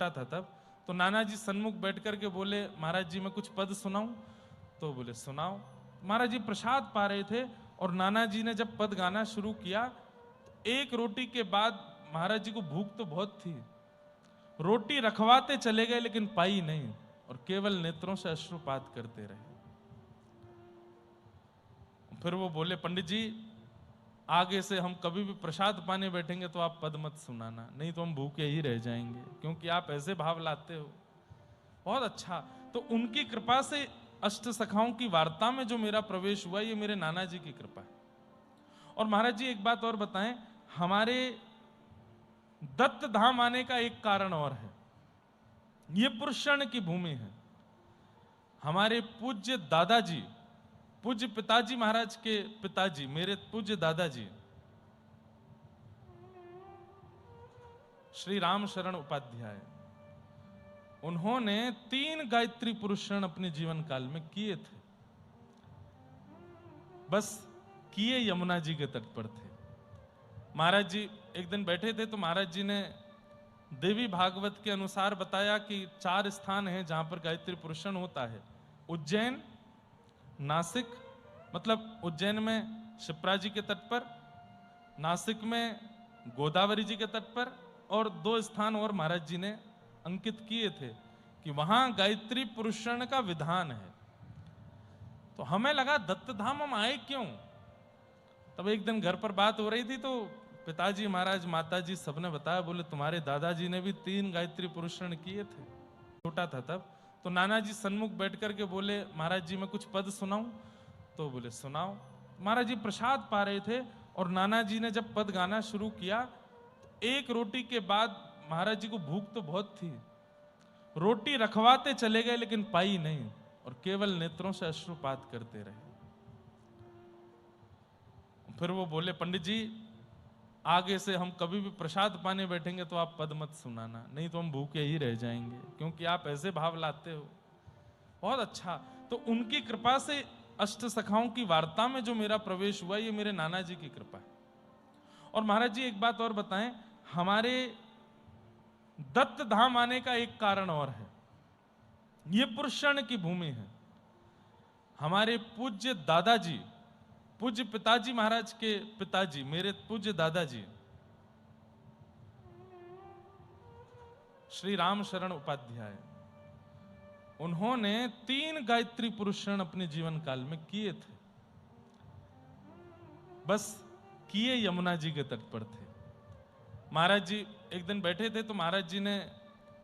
छोटा था तब, तो नाना जी सन्मुख बैठ करके बोले, महाराज जी मैं कुछ पद सुनाऊं? तो बोले सुनाओ। महाराज जी प्रसाद पा रहे थे और नाना जी ने जब पद गाना शुरू किया तो एक रोटी के बाद महाराज जी को भूख तो बहुत थी, रोटी रखवाते चले गए लेकिन पाई नहीं और केवल नेत्रों से अश्रुपात करते रहे। फिर वो बोले, पंडित जी आगे से हम कभी भी प्रसाद पाने बैठेंगे तो आप पद मत सुनाना, नहीं तो हम भूखे ही रह जाएंगे, क्योंकि आप ऐसे भाव लाते हो। बहुत अच्छा। तो उनकी कृपा से अष्ट सखाओं की वार्ता में जो मेरा प्रवेश हुआ, ये मेरे नाना जी की कृपा है। और महाराज जी एक बात और बताएं, हमारे दत्त धाम आने का एक कारण और है, ये पुरुषण की भूमि है। हमारे पूज्य दादाजी, पूज्य पिताजी महाराज के पिताजी, मेरे पूज्य दादाजी श्री राम शरण उपाध्याय, उन्होंने 3 गायत्री पुरुषण अपने जीवन काल में किए थे। बस किए यमुना जी के तट पर थे। महाराज जी एक दिन बैठे थे तो महाराज जी ने देवी भागवत के अनुसार बताया कि 4 स्थान हैं जहां पर गायत्री पुरुषण होता है। उज्जैन, नासिक, मतलब उज्जैन में शिप्रा जी के तट पर, नासिक में गोदावरी जी के तट पर, और 2 स्थान और महाराज जी ने अंकित किए थे कि वहां गायत्री पुरुषण का विधान है। तो हमें लगा दत्त धाम हम आए क्यों? तब एक दिन घर पर बात हो रही थी तो पिताजी महाराज, माताजी सबने बताया, बोले तुम्हारे दादाजी ने भी 3 गायत्री पुरुषण किए थे। छोटा था तब, तो नाना जी सन्मुख बैठ करके बोले, महाराज जी मैं कुछ पद सुनाऊं? तो बोले सुनाओ। महाराज जी प्रसाद पा रहे थे और नाना जी ने जब पद गाना शुरू किया तो एक रोटी के बाद महाराज जी को भूख तो बहुत थी, रोटी रखवाते चले गए लेकिन पाई नहीं और केवल नेत्रों से अश्रुपात करते रहे। फिर वो बोले, पंडित जी आगे से हम कभी भी प्रसाद पाने बैठेंगे तो आप पद मत सुनाना, नहीं तो हम भूखे ही रह जाएंगे, क्योंकि आप ऐसे भाव लाते हो। बहुत अच्छा। तो उनकी कृपा से अष्ट सखाओं की वार्ता में जो मेरा प्रवेश हुआ, ये मेरे नाना जी की कृपा है। और महाराज जी एक बात और बताएं, हमारे दत्त धाम आने का एक कारण और है, ये पुरुषण की भूमि है। हमारे पूज्य दादाजी, पूज्य पिताजी महाराज के पिताजी, मेरे पूज्य दादाजी श्री राम शरण उपाध्याय, उन्होंने 3 गायत्री पुरुषण अपने जीवन काल में किए थे। बस किए यमुना जी के तट पर थे। महाराज जी एक दिन बैठे थे तो महाराज जी ने